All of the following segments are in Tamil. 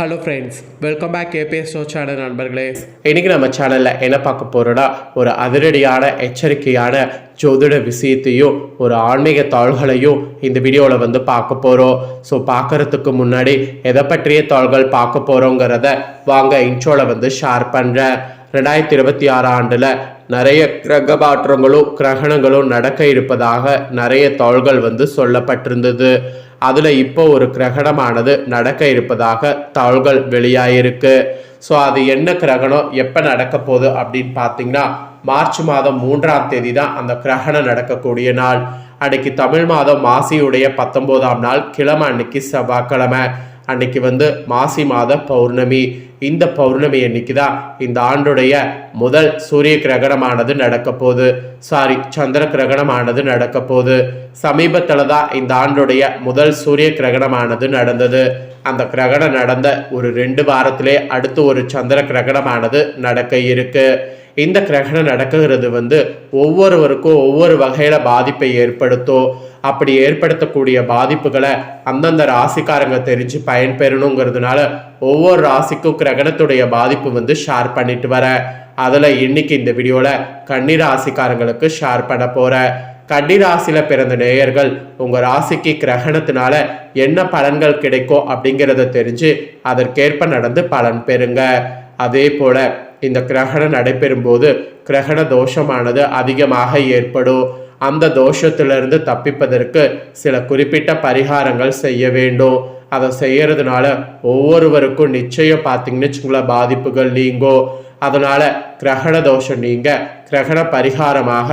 Hello friends, welcome back KBS show channel நண்பர்களே. இன்றைக்கி நம்ம சேனலில் என்ன பார்க்க போகிறோன்னா, ஒரு அதிரடியான எச்சரிக்கையான ஜோதிட விஷயத்தையும் ஒரு ஆன்மீக தாள்களையும் இந்த வீடியோவில் பார்க்க போகிறோம். ஸோ பார்க்குறதுக்கு முன்னாடி எதை பற்றிய தாள்கள் பார்க்க போகிறோங்கிறத வாங்க இன்ட்ரோவில் ஷேர் பண்ணுறேன். 2026 ஆண்டில் நிறைய கிரக மாற்றங்களும் கிரகணங்களும் நடக்க இருப்பதாக நிறைய தாள்கள் சொல்லப்பட்டிருந்தது. அதில் இப்போ ஒரு கிரகணமானது நடக்க இருப்பதாக தாள்கள் வெளியாயிருக்கு. ஸோ அது என்ன கிரகணம், எப்போ நடக்க போகுது அப்படின்னு பார்த்தீங்கன்னா, மார்ச் மாதம் 3ஆம் தேதி தான் அந்த கிரகணம் நடக்கக்கூடிய நாள். அன்னைக்கு தமிழ் மாதம் மாசியுடைய 19ஆம் நாள், கிழமை அன்னைக்கு செவ்வாய்க்கிழமை. அன்னைக்கு மாசி மாத பௌர்ணமி. இந்த பௌர்ணமி அன்னைக்கு தான் இந்த ஆண்டுடைய முதல் சூரிய கிரகணமானது நடக்க போகுது. சந்திர கிரகணமானது நடக்க போகுது. சமீபத்தில் தான் இந்த ஆண்டுடைய முதல் சூரிய கிரகணமானது நடந்தது. அந்த கிரகணம் நடந்த ஒரு 2 வாரத்திலே அடுத்து ஒரு சந்திர கிரகணமானது நடக்க இருக்கு. இந்த கிரகணம் நடக்கிறது ஒவ்வொருவருக்கும் ஒவ்வொரு வகையில பாதிப்பை ஏற்படுத்தும். அப்படி ஏற்படுத்தக்கூடிய பாதிப்புகளை அந்தந்த ராசிக்காரங்க தெரிஞ்சு பயன்பெறணுங்கிறதுனால ஒவ்வொரு ராசிக்கும் கிரகணத்துடைய பாதிப்பு ஷேர் பண்ணிட்டு வர. அதில் இன்னைக்கு இந்த வீடியோவில் கன்னி ராசிக்காரங்களுக்கு ஷேர் பண்ண போகிறேன். கன்னி ராசியில் பிறந்த நேயர்கள் உங்கள் ராசிக்கு கிரகணத்தினால என்ன பலன்கள் கிடைக்கும் அப்படிங்கிறத தெரிஞ்சு அதற்கேற்ப நடந்து பலன் பெறுங்க. அதே போல இந்த கிரகணம் நடைபெறும் போது கிரகண தோஷமானது அதிகமாக ஏற்படும். அந்த தோஷத்திலிருந்து தப்பிப்பதற்கு சில குறிப்பிட்ட பரிகாரங்கள் செய்ய வேண்டும். அதை செய்யறதுனால ஒவ்வொருவருக்கும் நிச்சயம் பார்த்தீங்கன்னு வச்சுங்களேன் பாதிப்புகள் நீங்கும். அதனால கிரகண தோஷம் நீங்க கிரகண பரிகாரமாக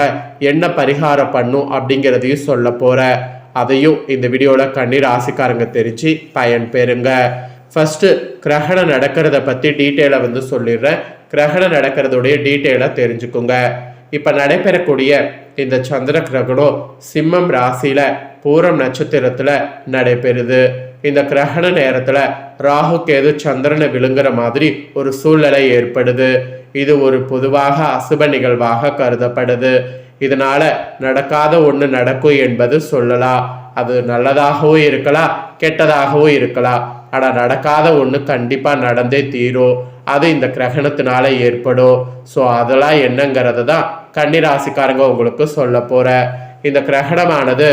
என்ன பரிகாரம் பண்ணும் அப்படிங்கிறதையும் சொல்ல போற. அதையும் இந்த வீடியோவில் கன்னி ராசிக்காரங்க தெரிஞ்சு பயன் பெறுங்க. ஃபர்ஸ்ட் கிரகணம் நடக்கிறத பற்றி டீட்டெயிலை சொல்லிடுறேன். கிரகணம் நடக்கிறதுடைய டீட்டெயிலை தெரிஞ்சுக்குங்க. இப்போ நடைபெறக்கூடிய இந்த சந்திர கிரகணம் சிம்மம் ராசியில பூரம் நட்சத்திரத்துல நடைபெறுது. இந்த கிரகண நேரத்துல ராகு கேது சந்திரனை விழுங்குற மாதிரி ஒரு சூழ்நிலை ஏற்படுது. இது ஒரு பொதுவாக அசுப நிகழ்வாக கருதப்படுது. இதனால நடக்காத ஒன்று நடக்கும் என்பது சொல்லலாம். அது நல்லதாகவும் இருக்கலாம், கெட்டதாகவும் இருக்கலாம். ஆனால் நடக்காத ஒன்று கண்டிப்பாக நடந்தே தீரும். அது இந்த கிரகணத்தினால ஏற்படும். ஸோ அதெல்லாம் என்னங்கிறத தான் கன்னி ராசிக்காரங்க உங்களுக்கு சொல்ல போற. இந்த கிரகணமானது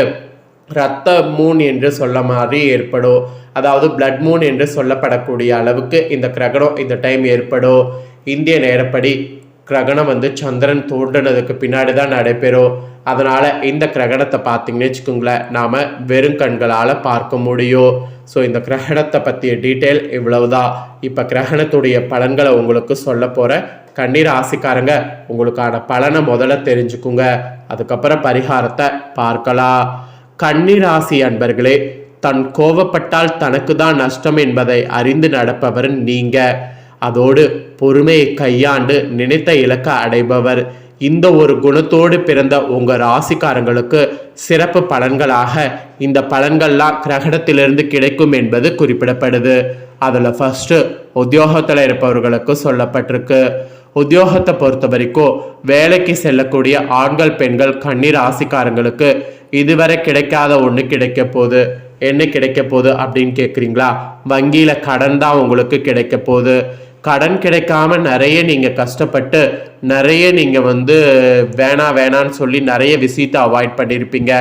இரத்த மூன் என்று சொல்ல மாதிரி ஏற்படும். அதாவது பிளட் மூன் என்று சொல்லப்படக்கூடிய அளவுக்கு இந்த கிரகணம் இந்த டைம் ஏற்படும். இந்திய நேரப்படி கிரகணம் சந்திரன் தோன்றினதுக்கு பின்னாடி தான் நடைபெறும். அதனால் இந்த கிரகணத்தை பார்த்தீங்கன்னு வச்சுக்கோங்களேன், நாம் வெறும் கண்களால் பார்க்க முடியும். ஸோ இந்த கிரகணத்தை பற்றிய டீட்டெயில் இவ்வளவுதான். இப்போ கிரகணத்துடைய பலன்களை உங்களுக்கு சொல்ல போகிற கன்னி ராசிக்காரங்க உங்களுக்கான பலனை முதல்ல தெரிஞ்சுக்குங்க. அதுக்கப்புறம் பரிகாரத்தை பார்க்கலாம். கன்னி ராசி அன்பர்களே, தன் கோபப்பட்டால் தனக்கு தான் நஷ்டம் என்பதை அறிந்து நடப்பவர் நீங்க. அதோடு பொறுமையை கையாண்டு நினைத்த இலக்க அடைபவர். இந்த ஒரு குணத்தோடு பிறந்த உங்க ராசிக்காரங்களுக்கு சிறப்பு பலன்களாக இந்த பலன்கள்லாம் கிரகணத்திலிருந்து கிடைக்கும் என்பது குறிப்பிடப்படுது. அதில் ஃபர்ஸ்ட் உத்தியோகத்தில் இருப்பவர்களுக்கு சொல்லப்பட்டிருக்கு. உத்தியோகத்தை பொறுத்த வரைக்கும் வேலைக்கு செல்லக்கூடிய ஆண்கள் பெண்கள் கன்னி ராசிக்காரங்களுக்கு இதுவரை கிடைக்காத ஒன்று கிடைக்க போகுது. என்ன கிடைக்க போகுது அப்படின்னு கேட்குறீங்களா? வங்கியில் கடன் தான் உங்களுக்கு கிடைக்க போகுது. கடன் கிடைக்காம நிறைய நீங்கள் கஷ்டப்பட்டு நிறைய நீங்கள் வேணான்னு சொல்லி நிறைய விஷயத்தை அவாய்ட் பண்ணியிருப்பீங்க.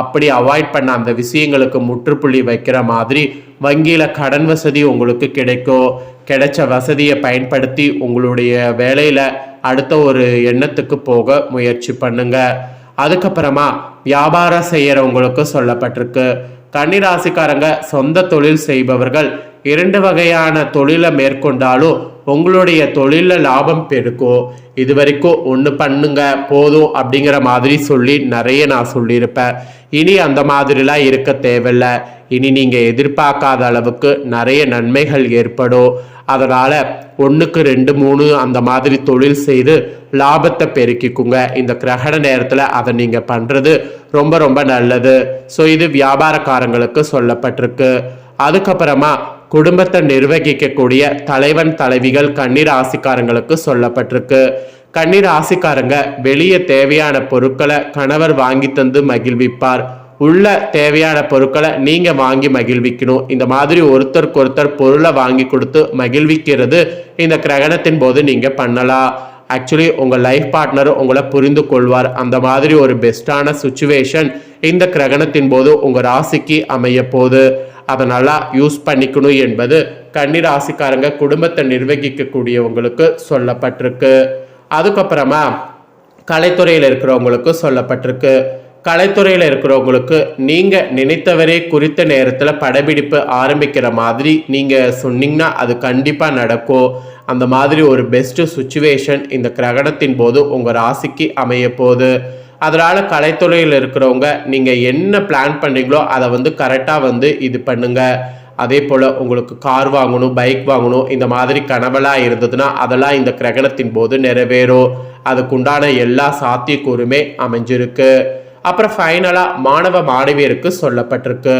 அப்படி அவாய்ட் பண்ண அந்த விஷயங்களுக்கு முற்றுப்புள்ளி வைக்கிற மாதிரி வங்கியில் கடன் வசதி உங்களுக்கு கிடைக்கும். கிடைச்ச வசதியை பயன்படுத்தி உங்களுடைய வேலையில் அடுத்த ஒரு எண்ணத்துக்கு போக முயற்சி பண்ணுங்க. அதுக்கப்புறமா வியாபாரம் செய்கிறவங்களுக்கு சொல்லப்பட்டிருக்கு. கன்னி ராசிக்காரங்க சொந்த தொழில் செய்பவர்கள் 2 வகையான தொழிலை மேற்கொண்டாலும் உங்களுடைய தொழிலில் லாபம் பெருக்கும். இது வரைக்கும் ஒன்று பண்ணுங்க போதும் அப்படிங்கிற மாதிரி சொல்லி நிறைய நான் சொல்லியிருப்பேன். இனி அந்த மாதிரிலாம் இருக்க தேவையில்லை. இனி நீங்கள் எதிர்பார்க்காத அளவுக்கு நிறைய நன்மைகள் ஏற்படும். அதனால் 1க்கு 2 3 அந்த மாதிரி தொழில் செய்து லாபத்தை பெருக்கிக்குங்க. இந்த கிரகண நேரத்தில் அதை நீங்கள் பண்ணுறது ரொம்ப ரொம்ப நல்லது. ஸோ இது வியாபாரக்காரங்களுக்கு சொல்லப்பட்டிருக்கு. அதுக்கப்புறமா குடும்பத்தை நிர்வகிக்கக்கூடிய தலைவன் தலைவிகள் கன்னி ராசிக்காரங்களுக்கு சொல்லப்பட்டிருக்கு. கன்னி ராசிக்காரங்க வெளியே தேவையான பொருட்களை கணவர் வாங்கி தந்து மகிழ்விப்பார். உள்ள தேவையான பொருட்களை நீங்கள் வாங்கி மகிழ்விக்கணும். இந்த மாதிரி ஒருத்தருக்கு ஒருத்தர் பொருளை வாங்கி கொடுத்து மகிழ்விக்கிறது இந்த கிரகணத்தின் போது நீங்கள் பண்ணலாம். ஆக்சுவலி உங்கள் லைஃப் பார்ட்னர் உங்களை புரிந்து கொள்வார். அந்த மாதிரி ஒரு பெஸ்ட்டான சுச்சுவேஷன் இந்த கிரகணத்தின் போது உங்கள் ராசிக்கு அமைய போகுது. அதை நல்லா யூஸ் பண்ணிக்கணும் என்பது கன்னி ராசிக்காரங்க குடும்பத்தை நிர்வகிக்கக்கூடியவங்களுக்கு சொல்லப்பட்டிருக்கு. அதுக்கப்புறமா கலைத்துறையில் இருக்கிறவங்களுக்கு சொல்லப்பட்டிருக்கு. கலைத்துறையில் இருக்கிறவங்களுக்கு நீங்கள் நினைத்தவரே குறித்த நேரத்தில் படப்பிடிப்பு ஆரம்பிக்கிற மாதிரி நீங்கள் சொன்னீங்கன்னா அது கண்டிப்பாக நடக்கும். அந்த மாதிரி ஒரு பெஸ்ட்டு சுச்சுவேஷன் இந்த கிரகணத்தின் போது உங்கள் ராசிக்கு அமைய போகுது. அதனால் கலைத்துறையில் இருக்கிறவங்க நீங்கள் என்ன பிளான் பண்ணுறீங்களோ அதை கரெக்டாக இது பண்ணுங்கள். அதே போல் உங்களுக்கு கார் வாங்கணும், பைக் வாங்கணும், இந்த மாதிரி கனவெல்லாம் இருந்ததுன்னா அதெல்லாம் இந்த கிரகணத்தின் போது நிறைவேறும். அதுக்குண்டான எல்லா சாத்தியக்கூறுமே அமைஞ்சிருக்கு. அப்புறம் ஃபைனலாக மாணவ மாணவியருக்கு சொல்லப்பட்டிருக்கு.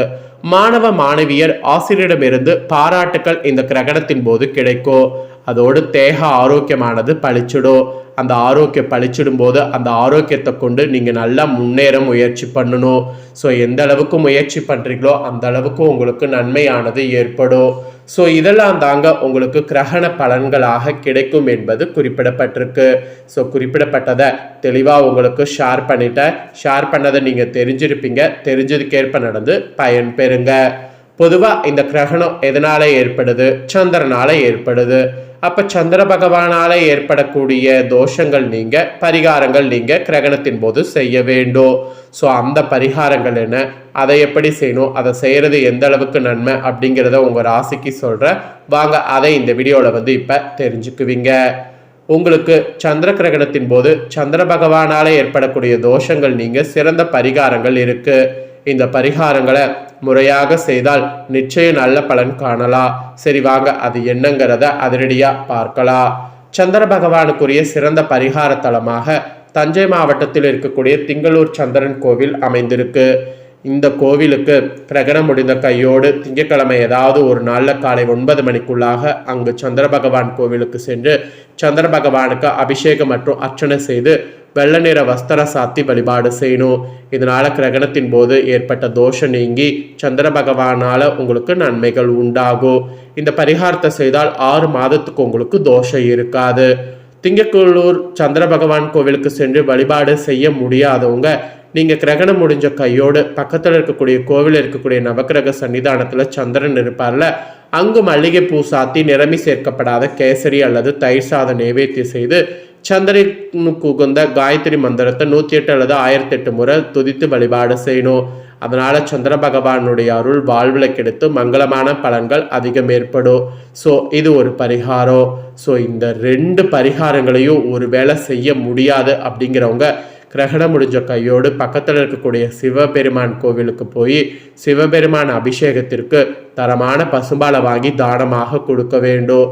மாணவ மாணவியர் ஆசிரியரிடமிருந்து பாராட்டுக்கள் இந்த கிரகணத்தின் போது கிடைக்கும். அதோடு தேக ஆரோக்கியமானது பழிச்சிடும். அந்த ஆரோக்கியம் பழிச்சிடும் போது அந்த ஆரோக்கியத்தை கொண்டு நீங்கள் நல்லா முன்னேற முயற்சி பண்ணணும். ஸோ எந்த அளவுக்கு முயற்சி பண்ணுறீங்களோ அந்த அளவுக்கு உங்களுக்கு நன்மையானது ஏற்படும். ஸோ இதெல்லாம் தாங்க உங்களுக்கு கிரகண பலன்களாக கிடைக்கும் என்பது குறிப்பிடப்பட்டிருக்கு. ஸோ குறிப்பிடப்பட்டதை தெளிவாக உங்களுக்கு ஷேர் பண்ணிட்டேன். ஷேர் பண்ணதை நீங்கள் தெரிஞ்சிருப்பீங்க. தெரிஞ்சதுக்கேற்ப நடந்து பயன் பெறுங்க. பொதுவாக இந்த கிரகணம் எதனால் ஏற்படுது? சந்திரனால் ஏற்படுது. அப்போ சந்திர பகவானால் ஏற்படக்கூடிய தோஷங்கள் நீங்கள், பரிகாரங்கள் நீங்கள் கிரகணத்தின் போது செய்ய வேண்டும். ஸோ அந்த பரிகாரங்கள் என்ன, அதை எப்படி செய்யணும், அதை செய்கிறது எந்த அளவுக்கு நன்மை அப்படிங்கிறத உங்கள் ராசிக்கு சொல்கிறேன். வாங்க அதை இந்த வீடியோவில் இப்போ தெரிஞ்சுக்குவீங்க. உங்களுக்கு சந்திர கிரகணத்தின் போது சந்திர பகவானால் ஏற்படக்கூடிய தோஷங்கள் நீங்கள் சிறந்த பரிகாரங்கள் இருக்குது. இந்த பரிகாரங்களை முறையாக செய்தால் நிச்சயம் நல்ல பலன் காணலாம். சரி வாங்க அது என்னங்கிறத அதிரடியாக பார்க்கலாம். சந்திர பகவானுக்குரிய சிறந்த பரிகார தலமாக தஞ்சை மாவட்டத்தில் இருக்கக்கூடிய திங்களூர் சந்திரன் கோவில் அமைந்திருக்கு. இந்த கோவிலுக்கு கிரகணம் முடிந்த கையோடு திங்கட்கிழமை ஏதாவது ஒரு நாளில் காலை 9 மணிக்குள்ளாக அங்கு சந்திர பகவான் கோவிலுக்கு சென்று சந்திர பகவானுக்கு அபிஷேகம் மற்றும் அர்ச்சனை செய்து வெள்ளை நிற வஸ்திர சாத்தி வழிபாடு செய்யணும். இதனால கிரகணத்தின் போது ஏற்பட்ட தோஷம் நீங்கி சந்திர பகவானால உங்களுக்கு நன்மைகள் உண்டாகும். இந்த பரிகாரத்தை செய்தால் 6 மாதத்துக்கு உங்களுக்கு தோஷம் இருக்காது. திங்கக்கூழூர் சந்திர பகவான் கோவிலுக்கு சென்று வழிபாடு செய்ய முடியாதவங்க நீங்கள் கிரகணம் முடிஞ்ச கையோடு பக்கத்தில் இருக்கக்கூடிய கோவில் இருக்கக்கூடிய நவக்கிரக சன்னிதானத்தில் சந்திரன் இருப்பார்ல, அங்கு மல்லிகை பூ சாத்தி நிரம்பி சேர்க்கப்படாத கேசரி அல்லது தயிர் சாத நைவேத்தியம் செய்து சந்திரனுக்கு உகந்த காயத்ரி மந்திரத்தை 108 அல்லது 1008 முறை துதித்து வழிபாடு செய்யணும். அதனால் சந்திர பகவானுடைய அருள் வாழ்வில் கிடைத்து மங்களமான பலன்கள் அதிகம் ஏற்படும். ஸோ இது ஒரு பரிகாரம். ஸோ இந்த 2 பரிகாரங்களையும் ஒரு வேளை செய்ய முடியாது அப்படிங்கிறவங்க கிரகணம் முடிஞ்ச கையோடு பக்கத்தில் இருக்கக்கூடிய சிவபெருமான் கோவிலுக்கு போய் சிவபெருமான் அபிஷேகத்திற்கு தரமான பசும்பாலை வாங்கி தானமாக கொடுக்க வேண்டும்.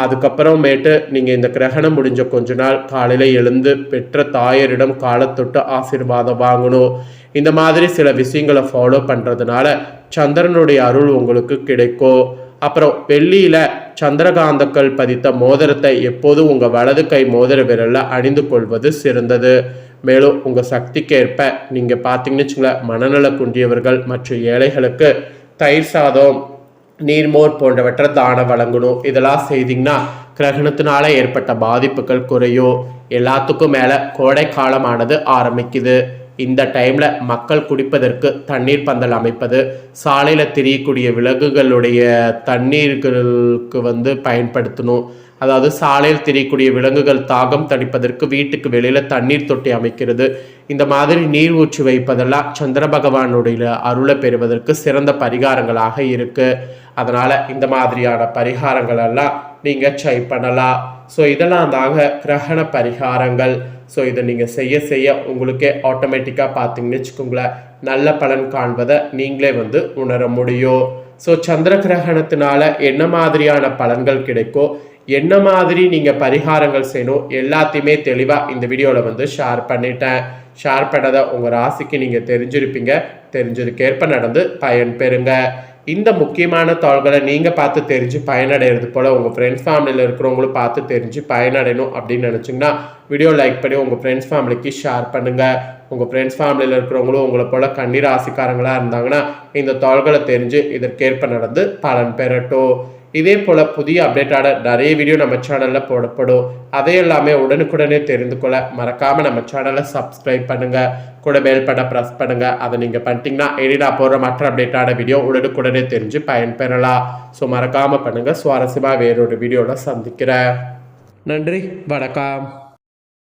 அதுக்கப்புறமேட்டு நீங்கள் இந்த கிரகணம் முடிஞ்ச கொஞ்ச நாள் காலையில் எழுந்து பெற்ற தாயரிடம் காலத்தொட்டு ஆசீர்வாதம் வாங்கணும். இந்த மாதிரி சில விஷயங்களை ஃபாலோ பண்ணுறதுனால சந்திரனுடைய அருள் உங்களுக்கு கிடைக்கும். அப்புறம் வெள்ளியில் சந்திரகாந்தக்கள் பதித்த மோதிரத்தை எப்போதும் உங்கள் வலது கை மோதிர விரலில் அணிந்து கொள்வது சிறந்தது. மேலும் உங்கள் சக்திக்கேற்ப நீங்கள் பார்த்தீங்கன்னு வச்சுங்களேன், மனநல குன்றியவர்கள் மற்றும் ஏழைகளுக்கு தயிர் சாதம், நீர்மோர் போன்றவற்றை தானம் வழங்கணும். இதெல்லாம் செய்திங்கன்னா கிரகணத்தினால ஏற்பட்ட பாதிப்புகள் குறையும். எல்லாத்துக்கும் மேலே கோடை காலமானது ஆரம்பிக்குது. இந்த டைமில் மக்கள் குடிப்பதற்கு தண்ணீர் பந்தல் அமைப்பது, சாலையில் திரியக்கூடிய விலங்குகளுடைய தண்ணீர்களுக்கு பயன்படுத்தணும். அதாவது சாலையில் திரியக்கூடிய விலங்குகள் தாகம் தணிப்பதற்கு வீட்டுக்கு வெளியில் தண்ணீர் தொட்டி அமைக்கிறது, இந்த மாதிரி நீர் ஊற்றி வைப்பதெல்லாம் சந்திர பகவானுடைய அருளை பெறுவதற்கு சிறந்த பரிகாரங்களாக இருக்குது. அதனால் இந்த மாதிரியான பரிகாரங்கள் எல்லாம் நீங்கள் ட்ரை பண்ணலாம். ஸோ இதெல்லாம் தாங்க கிரகண பரிகாரங்கள். ஸோ இதை நீங்கள் செய்ய செய்ய உங்களுக்கே ஆட்டோமேட்டிக்காக பார்த்தீங்கன்னு வச்சுக்கோங்களேன், நல்ல பலன் காண்பதை நீங்களே உணர முடியும். ஸோ சந்திர கிரகணத்தினால என்ன மாதிரியான பலன்கள் கிடைக்கும், என்ன மாதிரி நீங்கள் பரிகாரங்கள் செய்யணும், எல்லாத்தையுமே தெளிவாக இந்த வீடியோவில் ஷேர் பண்ணிட்டேன். ஷேர் பண்ணதை உங்கள் ராசிக்கு நீங்கள் தெரிஞ்சிருப்பீங்க. தெரிஞ்சதுக்கேற்ப நடந்து பயன் பெறுங்க. இந்த முக்கியமான தாள்களை நீங்கள் பார்த்து தெரிஞ்சு பயனடைகிறது போல் உங்கள் ஃப்ரெண்ட்ஸ் ஃபேமிலியில் இருக்கிறவங்களும் பார்த்து தெரிஞ்சு பயனடையணும் அப்படின்னு நினச்சிங்கன்னா வீடியோ லைக் பண்ணி உங்கள் ஃப்ரெண்ட்ஸ் ஃபேமிலிக்கு ஷேர் பண்ணுங்கள். உங்கள் ஃப்ரெண்ட்ஸ் ஃபேமிலியில் இருக்கிறவங்களும் உங்களை போல் கண்ணீர் ராசிக்காரங்களாக இருந்தாங்கன்னா இந்த தாள்களை தெரிஞ்சு இதற்கேற்ப நடந்து பலன் பெறட்டும். இதே போல் புதிய அப்டேட்டான நிறைய வீடியோ நம்ம சேனலில் போடப்படும். அதையெல்லாமே உடனுக்குடனே தெரிந்து கொள்ள மறக்காமல் நம்ம சேனலை சப்ஸ்கிரைப் பண்ணுங்கள். கூட பெல் பட்டனை ப்ரெஸ் பண்ணுங்கள். அதை நீங்கள் பண்ணிட்டீங்கன்னா இனி நான் போடுற மற்ற அப்டேட்டான வீடியோ உடனுக்குடனே தெரிஞ்சு பயன்பெறலாம். ஸோ மறக்காமல் பண்ணுங்கள். சுவாரஸ்யமாக வேறொரு வீடியோவில் சந்திக்கிறேன். நன்றி, வணக்கம்.